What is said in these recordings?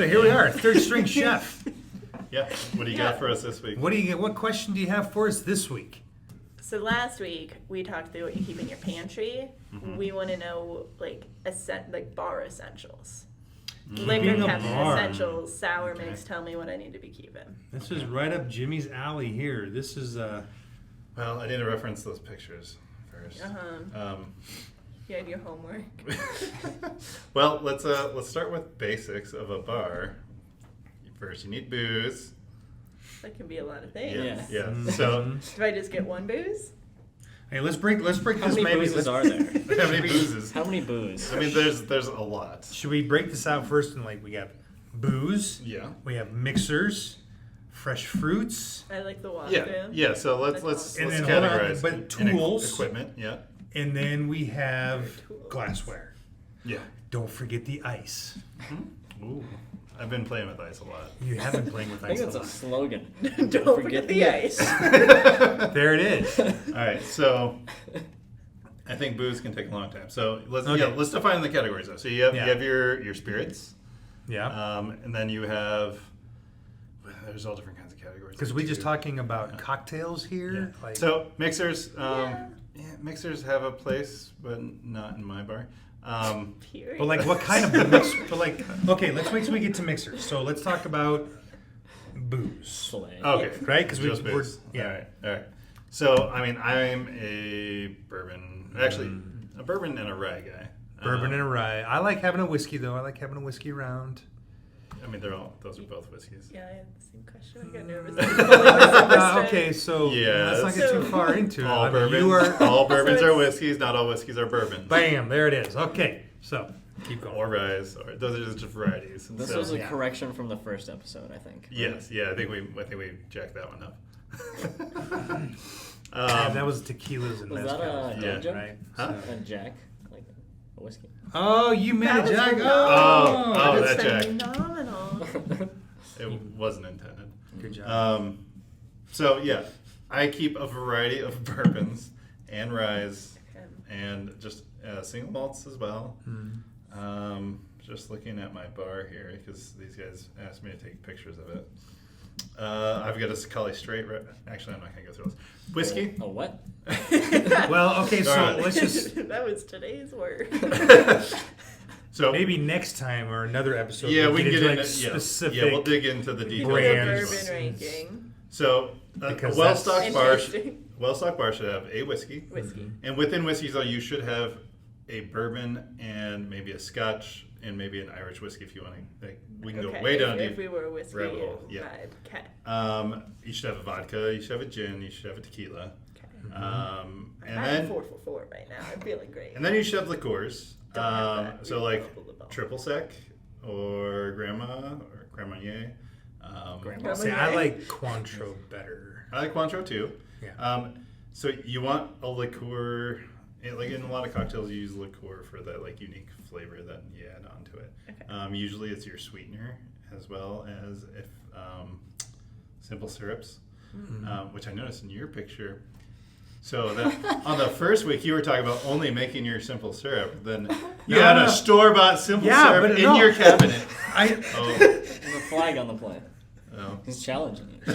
so here we are, third string chef. Yeah. What do you got for us this week? What question do you have for us this week? So last week we talked through what you keep in your pantry. Mm-hmm. We want to know like bar essentials, Keeping liquor a cabinet bar. essentials, sour Okay. mix. Tell me what I need to be keeping. This is right up Jimmy's alley here. This is Well, I need to reference those pictures first. You had your homework. Well, let's start with basics of a bar. First, you need booze. That can be a lot of things. Yeah. So, Do I just get one booze? hey, let's break How this many maybe. boozes are there? how many boozes? How many booze? I mean, there's a lot. Should we break this out first? And like we got booze, Yeah. we have mixers, fresh fruits, I like the walk Yeah. So let's And then, hold on, categorize. but in tools. equipment. Yeah. and then we have Tools. glassware. Yeah. Don't forget the ice. Ooh. I've been playing with ice a lot. You have been playing with I think ice a that's a lot. slogan. Don't forget the ice. There it is. All right. So I think booze can take a long time. So let's Okay. let's define the categories though. So you have your spirits. Yeah. And then you have. There's all different kinds of categories. Because we just too. talking about cocktails here. Yeah. Like, So mixers. Yeah. Mixers have a place, but not in my bar. Period. but like what kind of mix? But like, okay, let's wait till we get to mixers. So let's talk about booze, Slay. Okay. right? Because Just we're booze. yeah. All right. So I mean, I'm a bourbon, actually, a bourbon and a rye guy. Bourbon and a rye. I like having a whiskey though. I like having a whiskey around. I mean, those are both whiskeys. Yeah, I had the same question. I got nervous. I totally misunderstood. Okay, so Yeah, let's not get too far into it. All I mean, bourbons, you are all bourbons So are it's- whiskeys. Not all whiskeys are bourbons. bam. There it is. Okay, so keep going. Or ryes. Or those are just varieties. This So- was a yeah. correction from the first episode, I think. Yes. Yeah. I think we jacked that one up. Yeah, that was tequilas and Was mezcal, that a Yeah. joke? right? Huh? A Jack? Like a whiskey? Oh, you made That a was jack. Oh, That was that Jack. phenomenal. It wasn't intended. Good job. So yeah, I keep a variety of bourbons and ryes and just single malts as well. Just looking at my bar here because these guys asked me to take pictures of it. I've got a Scully Straight. Actually, I'm not gonna go through those. Whiskey. A what? Well, okay, so All right. let's just That was today's word. So maybe next time or another episode. yeah, we can get like into specific. Yeah, we'll dig into the We details. can do a brands. bourbon ranking. So a Because well-stocked bar, Interesting. well-stocked bar should have a whiskey. Whiskey. And within whiskeys, though, you should have a bourbon and maybe a Scotch and maybe an Irish whiskey if you want to. Like, we can go way down if deep. we were a whiskey rabbit hole, yeah. vibe. Okay. You should have a vodka. You should have a gin. You should have a tequila. Okay. And I'm then 4 for 4 right now. I'm feeling great. and then you should have liqueurs. Don't have that. So We like bubble the bubble. triple sec or Grandma or Grand Marnier. Grandma. See, I like Cointreau better. I like Cointreau too. Yeah. So you want a liqueur, like in a lot of cocktails, you use liqueur for that like unique flavor that you add onto it. Okay. Usually it's your sweetener as well as if simple syrups, which I noticed in your picture. So that on the first week you were talking about only making your simple syrup, then you had a store-bought simple syrup but in no. your cabinet. Oh, There's a flag on the plate. oh. He's challenging you.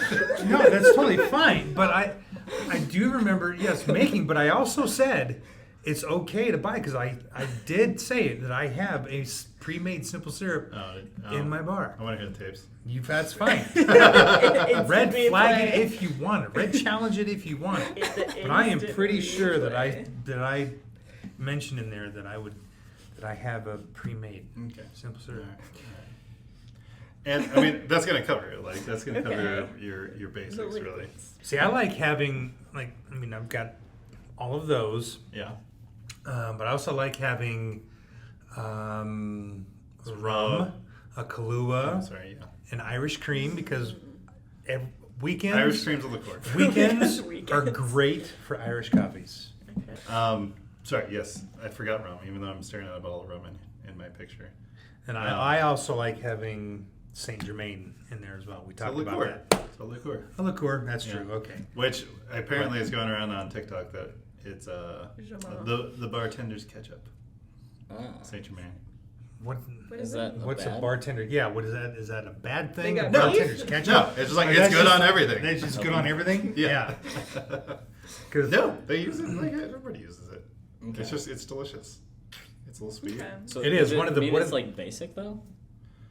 No, that's totally fine. But I do remember, yes, making. But I also said it's okay to buy because I did say that I have a pre-made simple syrup in my bar. I want to hear the tapes. That's fine. Instant Red replay. flag it if you want it. Red challenge it if you want it. It's the But I am instant pretty sure that replay. I mentioned in there that I have a pre-made Okay. simple syrup. And I mean that's gonna cover it. Like that's gonna cover Okay. your basics The really. liquids. See, I like having I've got all of those, Yeah. but I also like having rum, a Kahlua, Sorry. Yeah. an Irish cream because weekends Irish cream's a liqueur. weekends are Weekends. great for Irish coffees. Okay. Sorry. Yes, I forgot rum. Even though I'm staring at a bottle of rum in my picture. And I also like having Saint Germain in there as well. We It's a talked about liqueur. that. It's a liqueur. A liqueur, that's Yeah. true. Okay. Which apparently is going around on TikTok that it's Jamal. the bartender's ketchup. Ah. Saint Germain. What? What Is is that it? What's bad? a bartender? Yeah, what is that? Is that a bad thing? They got Bartenders beef? catch No, up. it's just like Oh, it's that's good just- on everything. It's just good on everything. Yeah. Because No, they use it like everybody uses it. Okay. It's delicious. It's a little sweet. Okay. So It is does one of the- mean what it's if- like basic though.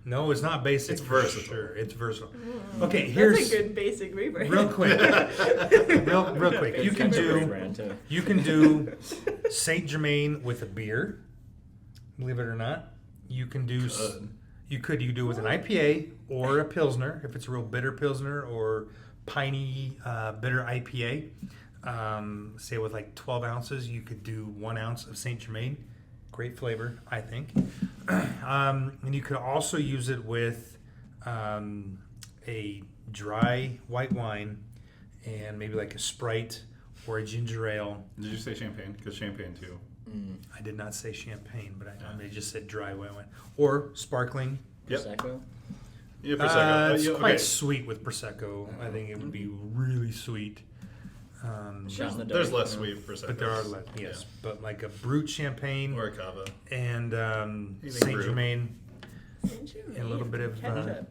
no, it's not basic. It's for versatile. Sure, it's versatile. Mm. Okay, here's That's a good basic rebreak. real quick. real quick. You It's can got your do brand too. you can do Saint Germain with a beer. Believe it or not, you can do. Good. You could do it with an IPA or a Pilsner if it's a real bitter Pilsner or piney bitter IPA. Say with like 12 ounces, you could do 1 ounce of Saint Germain. Great flavor, I think. And you could also use it with a dry white wine and maybe like a Sprite or a ginger ale. Did you say champagne? Because champagne too. I did not say champagne, but I just said dry white wine or sparkling. Yep. Prosecco. Yeah, Prosecco. It's Yeah, quite okay. sweet with prosecco. I think it would be really sweet. Shot in the There's dark, less you know. sweet Prosecco. But there are less, yes. But like a brut champagne Or a cava. and Anything Saint brut. Germain Saint-Germain. and a little bit of Ketchup.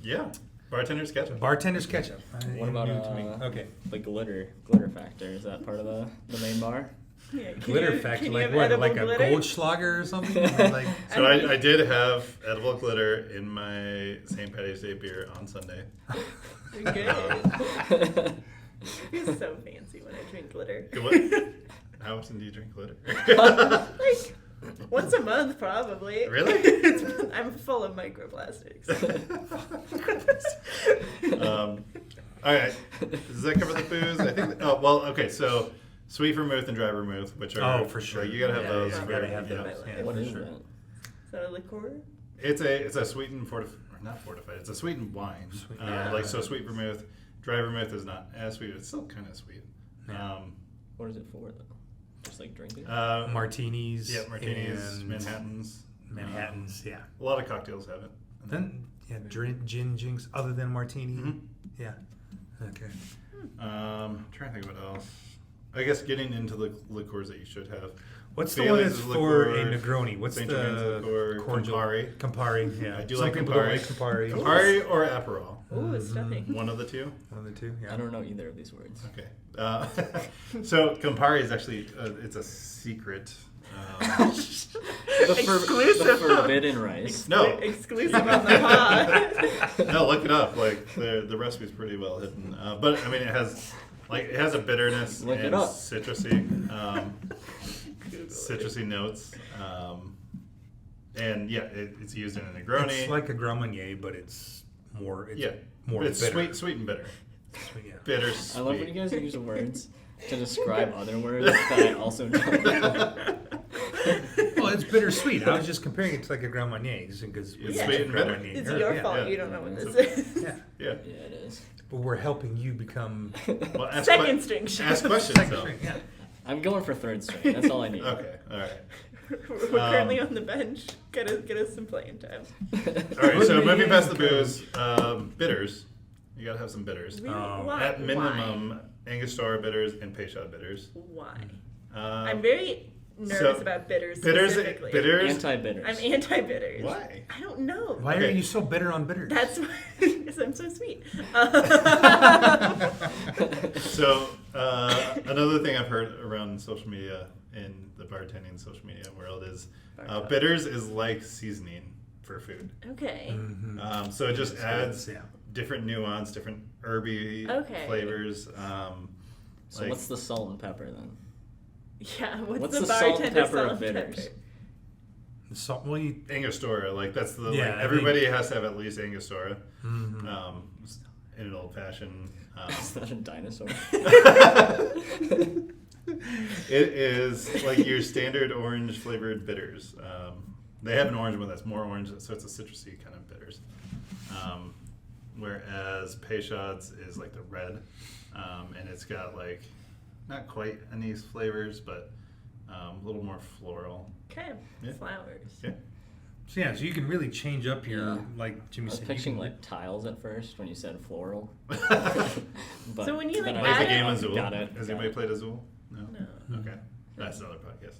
Yeah. Bartender's ketchup. bartender's ketchup. What about New to me. Okay, the glitter factor? Is that part of the main bar? Yeah, can glitter you- factor, can you like have what? edible Like a glitter? Goldschlager or something? Like So I did have edible glitter in my St. Patty's Day beer on Sunday. You're good. You're so fancy when I drink glitter. What? How often do you drink glitter? Like once a month, probably. Really? I'm full of microplastics. All right. Does that cover the booze? I think. Oh well. Okay. So sweet vermouth and dry vermouth, which are for sure. like, you gotta have Yeah, those. yeah, you for- gotta have yeah. those. Yeah, What for is sure. that? Is that a liqueur? It's a sweetened or not fortified. It's a sweetened wine. Yeah. Like so, sweet vermouth. Dry vermouth is not as sweet. It's still kind of sweet. Yeah. What is it for though? Just like drinking? Martinis. Yeah, martinis, and Manhattans. Manhattans. Yeah. A lot of cocktails have it. Then gin jinx other than martini. Mhm. Yeah. Okay. I'm trying to think what else. I guess getting into the liqueurs that you should have. What's the one Bailey's that's is for a liqueur, Negroni? What's St. the Germain's liqueur, cordial? Campari. Campari, yeah. I do Some like people Campari. don't like Campari. Campari or Aperol. Ooh, it's stuffing. One of the two. One of the two, yeah. I don't know either of these words. Okay. So Campari is actually it's a secret. Exclusive. The forbidden rice. No. Exclusive on the pod. No, look it up. Like the recipe's pretty well hidden. But I mean, it has a bitterness Look it and up. citrusy notes. And yeah, it's used in a Negroni. It's like a Grand Marnier, but it's more. It's yeah, more it's bitter. sweet and bitter. Sweet, yeah. Bitter. I love when you Sweet. guys use words to describe other words that I also know. Well, it's bittersweet. I was just comparing it to like a Grand Marnier, because It's sweet and bitter. It's your fault yeah. you don't know what this It's is. Yeah, Yeah. Yeah, it is. but we're helping you become Well, ask Second string. Ask questions though. Yeah. I'm going for third string. That's all I need. Okay. All right. We're currently on the bench. Get us some playing time. All right. So moving past the booze, bitters. You gotta have some bitters. Really? Um, Why? At minimum, Angostura bitters and Peychaud bitters. Why? Why? I'm very nervous about bitters specifically. Bitters. Anti-bitters. I'm anti-bitters. Why? I don't know. Why are Okay. you so bitter on bitters? That's because I'm so sweet. So another thing I've heard around social media in the bartending social media world is bitters is like seasoning for food. Okay. Mhm. So it just It's adds good, yeah. different nuance, different herby Okay. flavors. So what's the salt and pepper then? Yeah. What's the the salt and bartender pepper of salt and bitters? pepper? The salt. Well, you. Angostura? Like that's the Yeah, like I everybody has to have at least Angostura Mhm. in an old fashioned. Is that a dinosaur? It is like your standard orange flavored bitters. They have an orange one that's more orange, so it's a citrusy kind of bitters. Whereas Peychaud's is like the red, and it's got like not quite anise flavors, but a little more floral. Okay. Yeah. Flowers. Yeah. So yeah, so you can really change up your Yeah. like I Jimmy was said. picturing you can, like tiles at first when you said floral. So when you, then like, Like the add game it- Azul. Got it. Has got anybody it. played Azul? No. No. Okay. That's another podcast.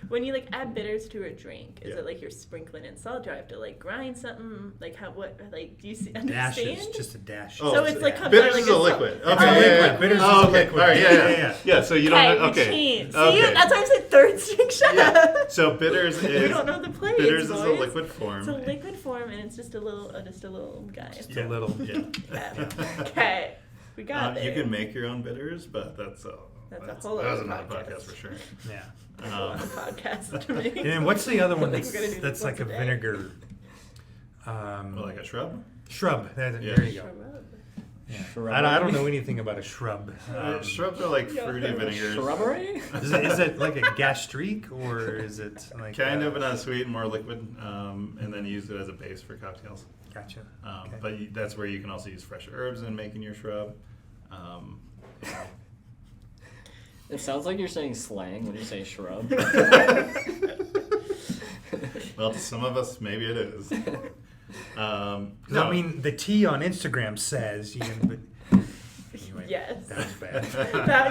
When you like add bitters to a drink, is Yeah. it like you're sprinkling in salt? Do I have to like grind something? Like how? What? Like do you understand? Dashes, just a dash. Oh, So it's like comes bitters out like is a it's liquid. so- Okay, a yeah, liquid. yeah. Bitters is Oh, a okay. liquid. All right, Yeah, yeah. yeah. Yeah, so you don't Okay, know. we Okay. cheat. See, Okay. that's why I said third string chef. Yeah. So bitters is We don't know the plays, bitters is a boys. liquid form. It's a liquid form, and it's just a little guy. Just a little. Yeah. Okay, we got You there. can make your own bitters, but that's a that's whole that was other another podcast. podcast for sure. Yeah. On the podcast to me. And then what's the other one I think we're gonna do that's this like a once a day. vinegar? Well, like a shrub. Shrub. Yeah. There you go. Yeah. Shrub. I don't know anything about a shrub. Shrubs are like Yeah. fruity vinegars. Shrubbery? Is it like a gastrique or is it like Kind of, but not sweet, more liquid, and then use it as a base for cocktails. Gotcha. Okay. But that's where you can also use fresh herbs in making your shrub. Yeah. It sounds like you're saying slang when you say shrub. Well, to some of us, maybe it is. 'Cause No. I mean, the T on Instagram says, but anyway, Yes. that was bad.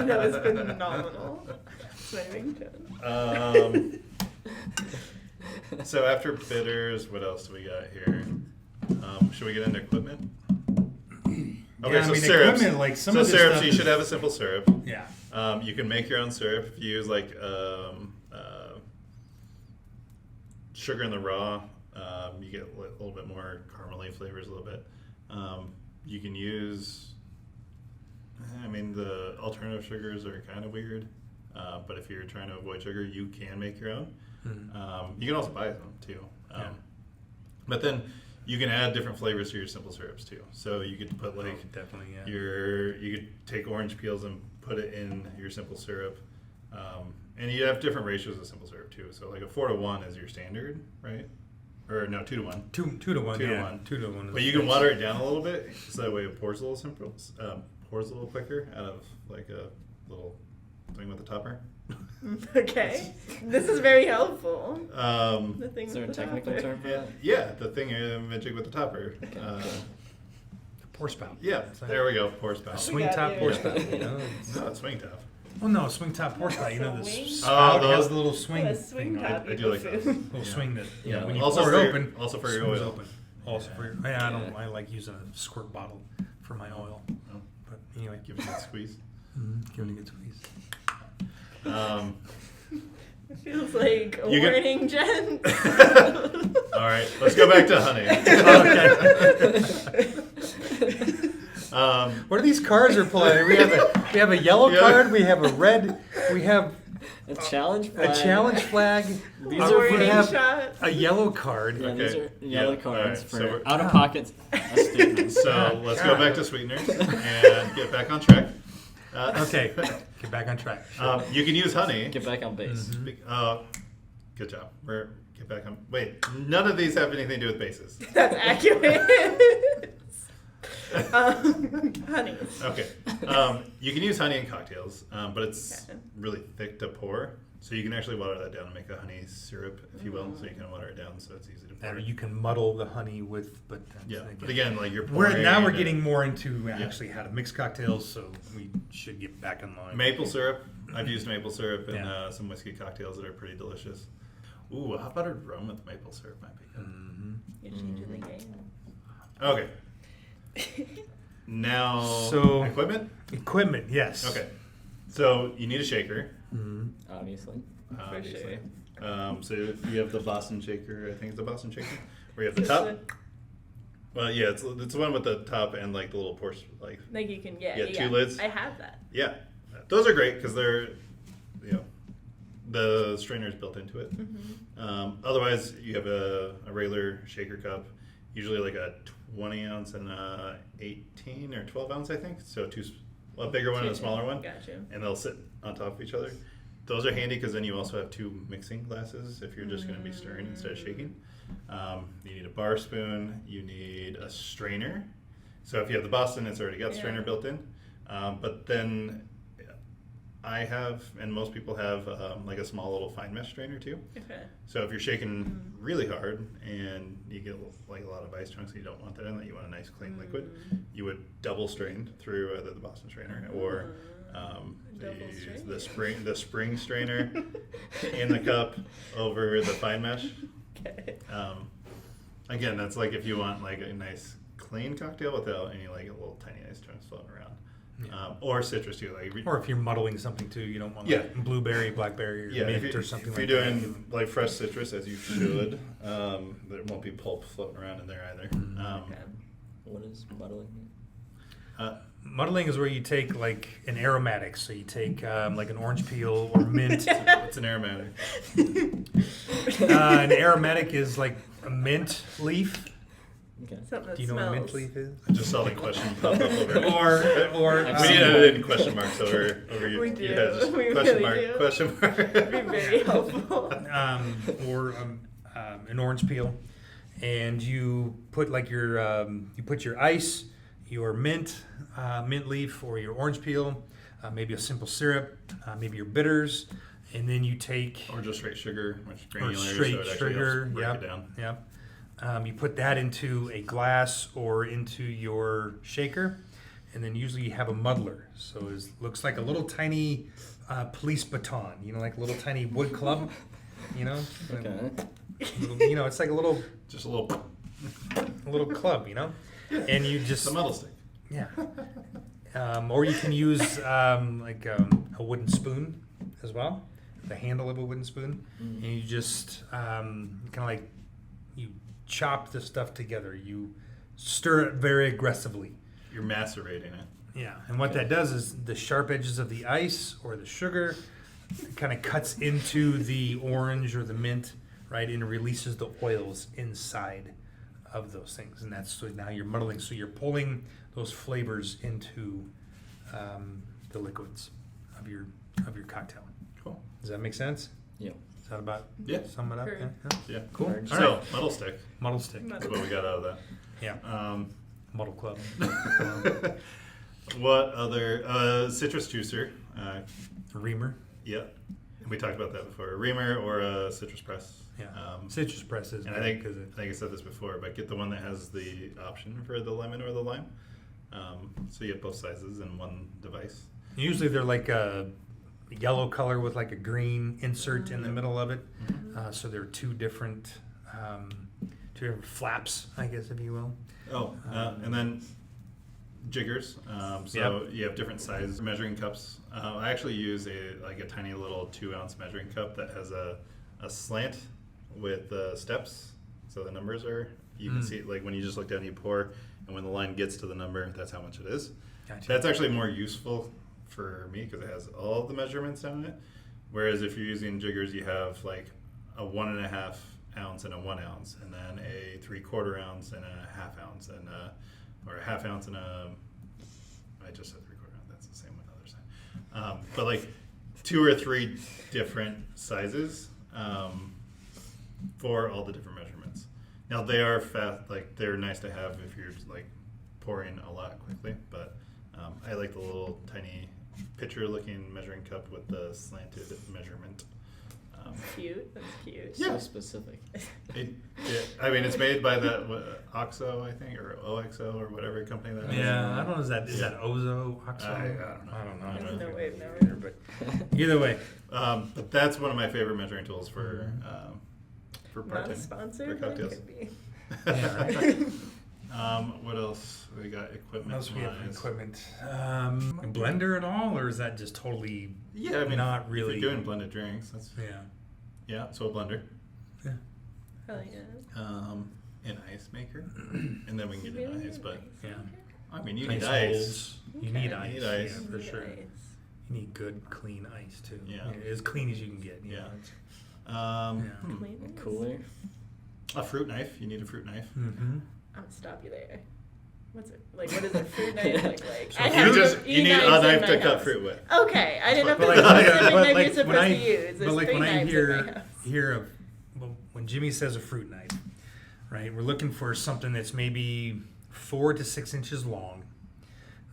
That was phenomenal. It's my ringtone. So after bitters, what else do we got here? Should we get into equipment? Okay, Yeah, I so mean, syrups. equipment, like some so of this syrups, stuff you is- should have a simple syrup. Yeah. You can make your own syrup if you use like sugar in the raw. You get a little bit more caramely flavors a little bit. You can use, I mean, the alternative sugars are kind of weird, but if you're trying to avoid sugar, you can make your own. You can also buy them too. Yeah. But then you can add different flavors to your simple syrups too. So you could put like Definitely, yeah. you could take orange peels and put it in your simple syrup, and you have different ratios of simple syrup too. So like a 4-to-1 is your standard, right? Or no, 2-to-1. 2 to 1. 2 to yeah. 1. 2 to 1. But you can water it down a little bit, so that way it pours a little simple, pours a little quicker out of like a little thing with a topper. Okay, this is very helpful. The thing Is there a with the technical topper. term for that? Yeah, the thing magic with the topper. Pour spout. Yeah, there we go. Pour spout. Swing got top you. pour spout. You know? No, it's swing top. Well, no, swing top pour spout. You know, the Swing? spout Oh, has those- the little swing A swing thing on it. top. I do like those. Little Yeah. swing that, Yeah. when you Also pour for it your- open, also for your swings oil. open. Also for your, I don't. Yeah. I like using a squirt bottle for my oil. Oh, But anyway, give it a squeeze. give it a good squeeze. It feels like a You get- warning, Jen. All right, let's go back to honey. What are these cards we're playing? We have a yellow Yeah. card. We have a red. We have A challenge a flag. challenge flag. These we are for- Warning have shot. a yellow card. Yeah, Okay. these are yellow Yeah, cards alright, for so we're- out of pocket statements. So let's go God. back to sweeteners and get back on track. Okay, get back on track. You can use honey. Get back on base. Good job. We're get back on. Wait, none of these have anything to do with bases. That's accurate. Honey. Okay. You can use honey in cocktails, but it's Okay. really thick to pour. So you can actually water that down and make a honey syrup, if you will. So you can water it down so it's easy to pour. And you can muddle the honey with, but that's, Yeah, but again, like you're we're pouring. now we're it- getting more into actually how to mix cocktails, so we should get back in line. Maple syrup. I've used maple syrup in Yeah. some whiskey cocktails that are pretty delicious. Ooh, how about a rum with maple syrup might be good. You're changing the game. Okay. Now, So- equipment? Equipment, yes. Okay. So you need a shaker, Obviously. obviously. So you have the Boston shaker, I think it's the Boston shaker, where you have the This top. one? Well, yeah, it's the one with the top and like the little portion, like, Like you can, Yeah, two lids. I have that. yeah. Those are great because they're, the strainer is built into it. Otherwise, you have a regular shaker cup, usually like a 20 ounce and a 18 or 12 ounce, I think. So a bigger one and a smaller one. Gotcha. And they'll sit on top of each other. Those are handy because then you also have two mixing glasses if you're just going to be stirring instead of shaking. You need a bar spoon. You need a strainer. So if you have the Boston, it's already got the strainer built in. But then I have, and most people have, like a small little fine mesh strainer too. Okay. So if you're shaking really hard and you get like a lot of ice chunks and you don't want that in, that you want a nice clean liquid, you would double strain through either the Boston strainer or the spring strainer in the cup over the fine mesh. Okay. Again, that's like if you want like a nice clean cocktail without any like little tiny ice chunks floating around. Or citrus too, like Or if you're muddling something too, you don't want Yeah. like blueberry, blackberry, or mint or something if like you're that. doing like fresh citrus, as you should, there won't be pulp floating around in there either. Okay. What is muddling? Muddling is where you take like an aromatic, so you take like an orange peel or mint. It's an aromatic. An aromatic is like a mint leaf. Okay. Something that Do you know smells. what a mint leaf is? I just saw the question pop up over. Or I've We need seen to it. add in question marks over your We do. head. Just We question really mark, do. question mark. It'd be very helpful. or an orange peel, and you put like your ice, your mint leaf, or your orange peel, maybe a simple syrup, maybe your bitters, and then you take Or just straight sugar, which is or granular, straight so it actually sugar. helps break Yep. it down. Yep. You put that into a glass or into your shaker, and then usually you have a muddler. So it looks like a little tiny police baton, like a little tiny wood club, Okay. It's like a little Just a little, club, and you just the metal stick. yeah. Or you can use like a wooden spoon as well, the handle of a wooden spoon, and you just kind of like you chop the stuff together. You stir it very aggressively. You're macerating it. Yeah, and what that does is the sharp edges of the ice or the sugar kind of cuts into the orange or the mint, right, and releases the oils inside of those things, and that's so now you're muddling. So you're pulling those flavors into the liquids of your cocktail. Cool. Does that make sense? Yeah. Is that about Yeah. sum it up? Great. Yeah. Yeah. Cool. Alright. All So, right. metal stick. Muddle stick. That's what we got out of that. Yeah. Muddle club. What other citrus juicer? Reamer. Yeah, we talked about that before. A reamer or a citrus press. Yeah. Citrus presses. And I think I said this before, but get the one that has the option for the lemon or the lime. So you have both sizes in one device. Usually they're like a yellow color with like a green insert in the middle of it. So there are two different flaps, I guess, if you will. Oh, and then jiggers. So you have different size measuring cups. I actually use a tiny little 2-ounce measuring cup that has a slant with steps. So the numbers are, you can see like when you just look down, you pour, and when the line gets to the number, that's how much it is. Gotcha. That's actually more useful for me because it has all of the measurements down in it. Whereas if you're using jiggers, you have like a 1.5 ounce and a 1 ounce, and then a 3/4 ounce and a 1/2 ounce, and or a 1/2 ounce and a. I just said 3/4 ounce. That's the same on the other side. But like 2 or 3 different sizes for all the different measurements. Now they are fast. Like they're nice to have if you're like pouring a lot quickly, but I like the little tiny pitcher-looking measuring cup with the slanted measurement. Cute. That's cute. Yeah. So specific. I mean, it's made by the OXO, I think, or OXO, or whatever company that is. Yeah, I don't know. Is that Ozo? Oxo? I don't know. I don't know. I don't know. No way of knowing. But either way, But that's one of my favorite measuring tools for Not bartending. a sponsor, For but it cocktails. could be. Yeah. What else? We got equipment. what else we have for wise. equipment? Blender at all, or is that just totally? Yeah, I mean, Not really. If you're doing blended drinks, that's Yeah. so a blender, Hell yeah. an ice maker, and then we can get into Really ice. But Yeah. I mean, you Ice need ice. holes. You Okay. need ice. You need ice. Yeah, for Need sure. ice. You need good, clean ice too. Yeah. As clean as you can get. Yeah. Yeah. Clean. Cooler. A fruit knife. You need a fruit knife. Mm-hmm. I'll stop you there. What's it like? What does a fruit knife look like? So I you have You need a knives in knife my to cut house. fruit with. Okay, I didn't know if But there was a like- specific but knife like you're supposed when I- to use. but There's like 3 when I knives in my house. hear of when Jimmy says a fruit knife, right? We're looking for something that's maybe 4 to 6 inches long,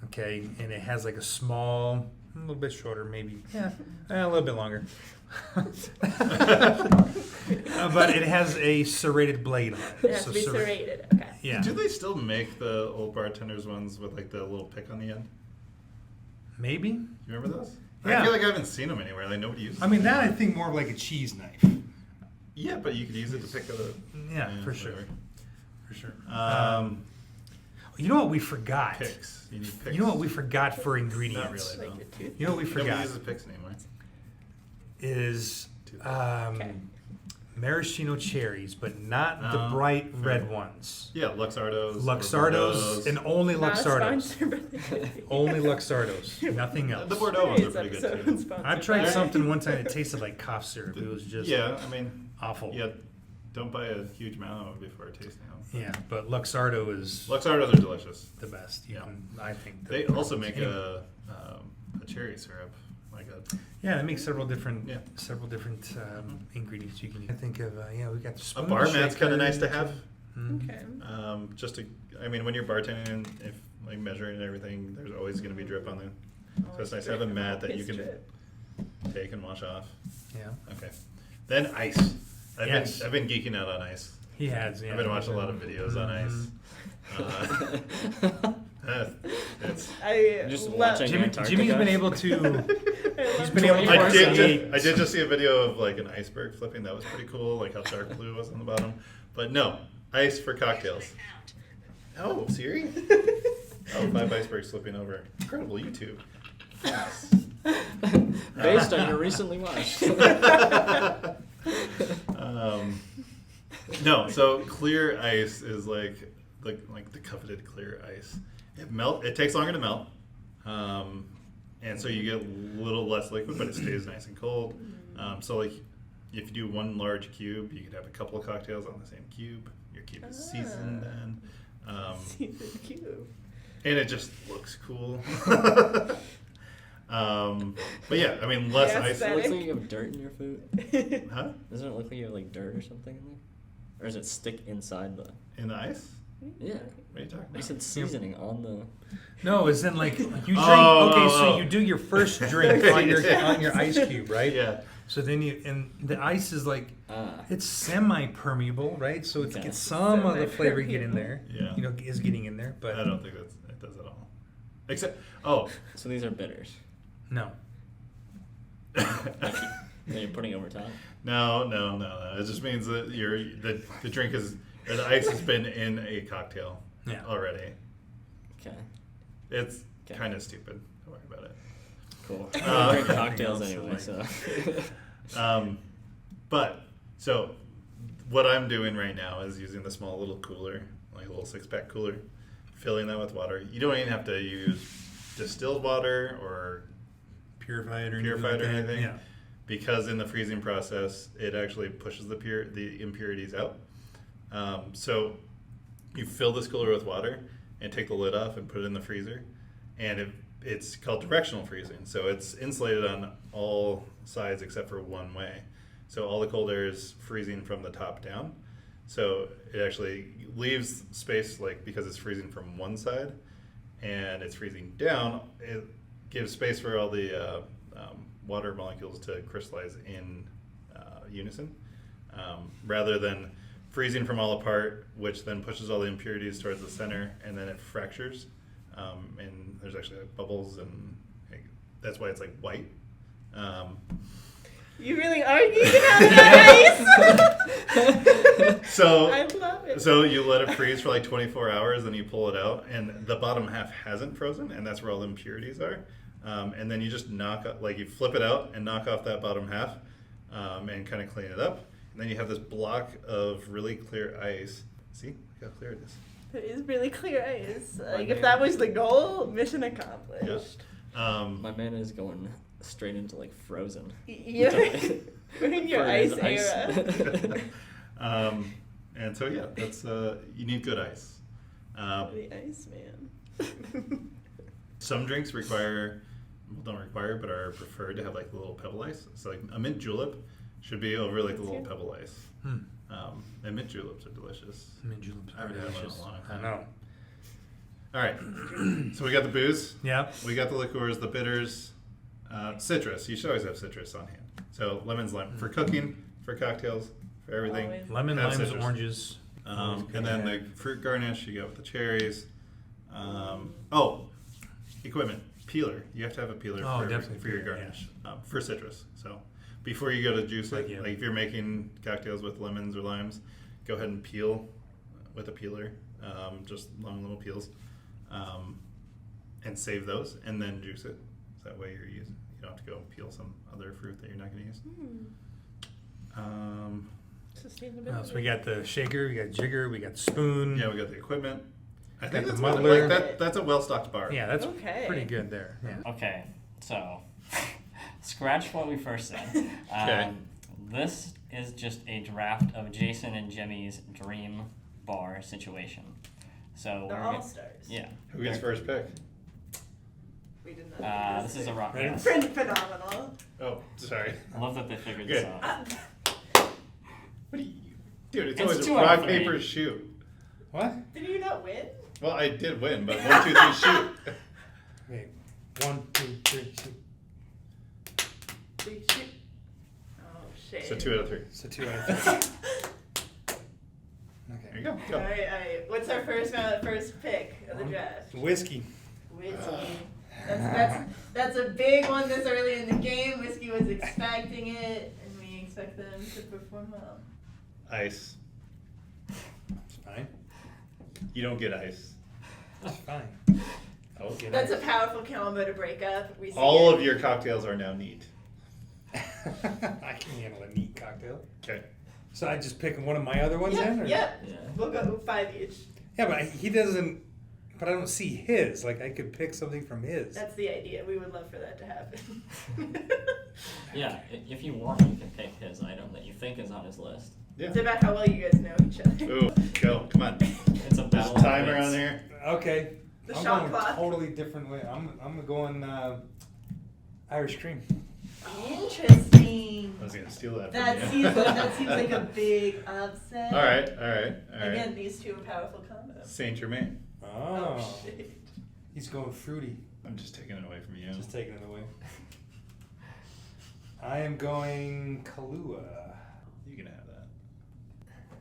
okay, and it has like a small a little bit shorter, maybe. Yeah, a little bit longer. But it has a serrated blade on it. It has to be serrated. Okay. Yeah. Do they still make the old bartenders ones with like the little pick on the end? Maybe. You remember those? Yeah. I feel like I haven't seen them anywhere. Like nobody uses. I mean, that I think more of like a cheese knife. Yeah, but you could use it to pick the. Yeah, for sure. whatever. For sure. Um, You know what we forgot? Picks. You need picks. You know what we forgot for ingredients? Not really. Like No. the tooth. You know what we Nobody forgot uses picks anymore. is Okay. maraschino cherries, but not the No. bright red ones. Yeah, Luxardos. Luxardos and only Not a Luxardos. sponsor, but they could be. Only Luxardos. Nothing else. The Bordeaux ones are Today's pretty good episode too. was sponsored I've tried by- something one time. It tasted like cough syrup. It was just Yeah, I mean, awful. yeah, don't buy a huge amount of it before tasting them. Yeah, but Luxardo is Luxardos are delicious. the best. You Yeah. can, I think. They also make a cherry syrup, like a Yeah, they make several different Yeah. ingredients you can use. I think of we got the a spoon bar mat's kind shaker. of nice to have. Mhm. Okay. Just to, I mean, when you're bartending, if like measuring and everything, there's always going to be drip on there. So it's nice to have a mat that you can take and wash off. Yeah, Okay. Then ice. Yes. I've been geeking out on ice. he has. Yeah. I've been watching a lot of videos on ice. It's, Just love- watching Jimmy's Antarctica. been able to. He's been 24/7. able to. I did just see a video of like an iceberg flipping. That was pretty cool, like how dark blue was on the bottom. But no, ice for cocktails. Oh, Siri? Oh, 5 icebergs flipping over. Incredible YouTube. Yes. Based on your recently watched. No, so clear ice is like the coveted clear ice. It takes longer to melt, and so you get a little less liquid, but it stays nice and cold. So like if you do one large cube, you could have a couple of cocktails on the same cube. Your cube is seasoned then, Seasoned cube. and it just looks cool. But yeah, I mean less Yeah, ice. Does it look like you have dirt in your food? Huh? Doesn't it look like you have like dirt or something in there? Or does it stick inside the? In the ice? Yeah. What are you talking You about? said seasoning on the. No, it's in like you drink. Oh, okay, oh, so oh. you do your first drink on your ice cube, right? Yeah. So then and the ice is like Ah. it's semi-permeable, right? So Okay. it's some of the flavor get in there. Yeah. You know, is getting in there, but I don't think it does at all. Except, So these are bitters no. that you're putting over top. no. It just means that the drink is, or the ice has been in a cocktail Yeah. already. Okay. It's Okay. kind of stupid. Don't worry about it. Cool. Uh, I drink cocktails anything anyway, else, so. But so what I'm doing right now is using the small little cooler, like a little 6-pack cooler, filling that with water. You don't even have to use distilled water or Purified or purified or like that. anything, Yeah. because in the freezing process it actually pushes the impurities out. So you fill this cooler with water and take the lid off and put it in the freezer, and it's called directional freezing. So it's insulated on all sides except for one way. So all the cold air is freezing from the top down. So it actually leaves space, like because it's freezing from one side and it's freezing down, it gives space for all the water molecules to crystallize in unison, rather than freezing from all apart, which then pushes all the impurities towards the center and then it fractures. And there's actually like bubbles, and that's why it's like white. You really are geeking out on that ice. So I love it. So you let it freeze for like 24 hours, then you pull it out, and the bottom half hasn't frozen, and that's where all the impurities are. And then you just you flip it out and knock off that bottom half, and kind of clean it up. And then you have this block of really clear ice. See, look how clear it is. It is really clear ice. Like man. if that was the goal, mission accomplished. My man is going straight into like Frozen. You're in your For ice his era. And so yeah, that's you need good ice. The ice man. Some drinks don't require, but are preferred to have like a little pebble ice. So like a mint julep should be over like a little pebble ice. And mint juleps are delicious. Mint juleps I are haven't had one in a delicious. long I time. know. All right, so we got the booze, Yeah. we got the liqueurs, the bitters, Citrus. You should always have citrus on hand. So lemons, lime for cooking, for cocktails, for everything. Always. Lemon, Have limes, citrus. oranges. And then the fruit garnish, you go with the cherries. Equipment. Peeler. You have to have a peeler Oh, for definitely your peeler, garnish. For citrus. So before you go to juice Like it, you. like if you're making cocktails with lemons or limes, go ahead and peel with a peeler, just long little peels, and save those, and then juice it. So that way you don't have to go peel some other fruit that you're not going to use. Sustainability. So we got the shaker, we got jigger, we got spoon. Yeah, we got the equipment. I Got think the that's muddler. that's a well-stocked bar. Yeah, that's Okay. pretty good there. Yeah. Okay, so scratch what we first said. Okay. This is just a draft of Jason and Jimmy's dream bar situation. So The we're All gonna- Stars. yeah. Who gets first pick? We did not. This is a rock. Ready? Yeah. Phenomenal. Oh, sorry. I love that they figured this Good. out. What do you, dude? It's It's always 2 out rock, of 3. paper, shoot. What? Did you not win? Well, I did win, but 1, 2, 3, shoot. Okay. 1, 2, 3, shoot. Three, shoot. Oh shit. So 2 out of 3. So 2 out of 3. There Okay. you go. All Go. right. What's our first pick of the draft? Whiskey. Whiskey. That's a big one this early in the game. Whiskey was expecting it, and we expect them to perform well. Ice. It's fine. You don't get ice. It's fine. Oh. That's a powerful combo to break up. We see All it. of your cocktails are now neat. I can handle a neat cocktail. Okay. So I just pick one of my other ones then? Or? Yep. Yeah. We'll go 5 each. Yeah, but he doesn't. But I don't see his. Like I could pick something from his. That's the idea. We would love for that to happen. Yeah, if you want, you can pick his item that you think is on his list. Yeah. It's about how well you guys know each other. Ooh, go. Come on. It's a There's battle. a of timer wits. on there. Okay. The I'm shot going clock. totally different way. I'm going Irish cream. Interesting. I was gonna steal that. That from seems you. that seems like a big upset. All right. Again, these two are powerful combos. Saint Germain. Oh. Shit. He's going fruity. I'm just taking it away from you. Just taking it away. I am going Kahlua. You can have that.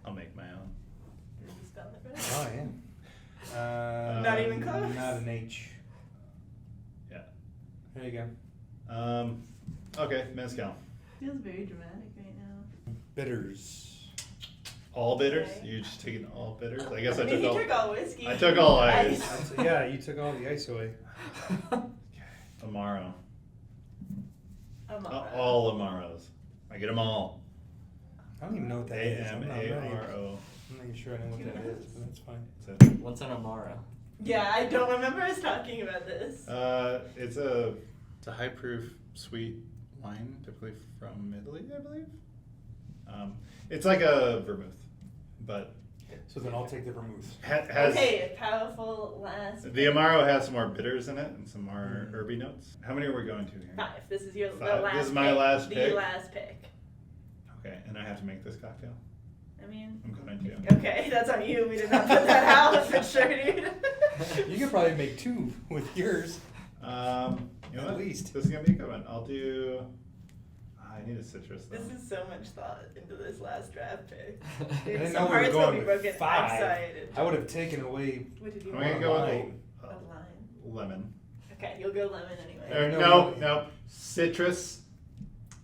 I'll make my own. Did you spell it right? Oh, I am. Not even close. Not an H. Yeah. There you go. Okay, mezcal. Feels very dramatic right now. Bitters. All bitters? Okay. You're just taking all bitters? I guess I I mean, took he all. took all whiskey. I took all ice. Yeah, you took all the ice away. Amaro. Amaro. All Amaros. I get them all. I don't even know what that is. I'm not really- A-M-A-R-O. I'm not even sure I know what that is, but that's fine. It's What's an Amara? Yeah, I don't remember us talking about this. it's a high proof sweet wine, typically from Italy, I believe. It's like a vermouth, but So then I'll take the vermouth. has Okay, a powerful last. the Amaro has some more bitters in it and some more herby notes. How many are we going to here? 5. This is your the 5. last. This is my pick. last the pick? last pick. Okay, and I have to make this cocktail. I mean. I'm going to. Okay, that's on you. We did not put that out for sure, dude. You could probably make 2 with yours. You know At what? least. This is gonna be a good one. I'll do. I need a citrus though. This is so much thought into this last draft pick. I Dude, didn't some know we were hearts will going be with broken. 5. Excited. I would have taken away. What did you I'm want? gonna go with Lime. A lime. lemon. Okay, you'll go lemon anyway. No, citrus.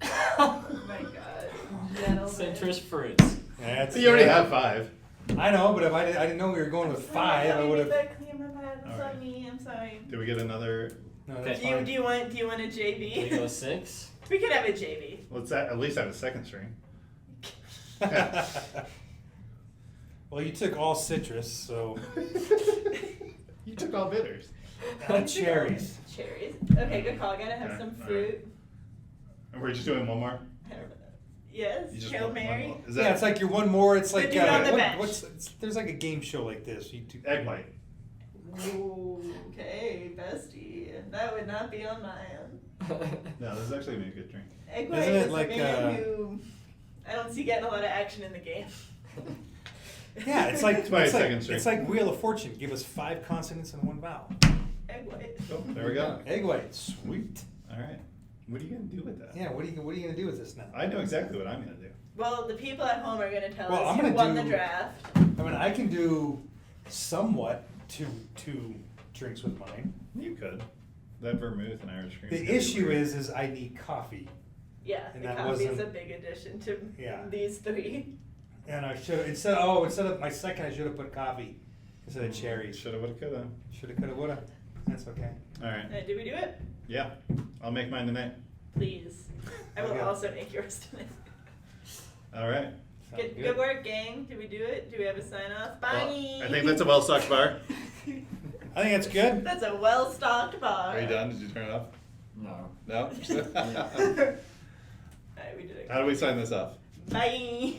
Oh my god. Gentlemen. Citrus fruits. That's, You already have 5. I know, but if I didn't know we were going with 5, I would have. That clear my bad. That's Alright. on me. I'm sorry. Did we get another? No, that's Do you fine. want a JV? Can we go 6? We could have a JV. Let's at least have a second string. Well, you took all citrus, so You took all bitters. cherries. Cherries. Okay, good call. Gotta have Okay, some alright. fruit. And we're just doing one more. Yes. You just Hail want one Mary. more. Is Yeah, that it's like you're one more. It's The like dude on the bench. there's like a game show like this. You do, egg white? Ooh, okay, bestie. That would not be on my end. No, this is actually gonna be a good drink. Egg Isn't white it is like, a man who I don't see getting a lot of action in the game. Yeah, it's like It's my it's like, second string. it's like Wheel of Fortune. Give us 5 consonants and 1 vowel. Egg white. Oh, there we go. Egg white, sweet. All right. What are you gonna do with that? Yeah, what are you gonna do with this now? I know exactly what I'm gonna do. Well, the people at home are gonna tell Well, us I'm who gonna won the do- draft. I mean, I can do somewhat two drinks with mine. You could. That vermouth and Irish cream. The issue is I need coffee, Yeah, And the that coffee's a wasn't- big addition to Yeah. these three. and I should instead of my second, I should have put coffee instead of cherries. Shoulda, woulda, coulda. Shoulda, coulda, woulda. That's okay. All right. Did we do it? Yeah. I'll make mine tonight. Please. I will Okay. also make yours tonight. All right. Sounds Good work, gang. Did we do it? Do we have a sign off? Bye. Well, I think that's a well-stocked bar. I think that's good. That's a well-stocked bar. Are you done? Did you turn it off? No. No? Alright, we did it. How do we sign this off? Bye.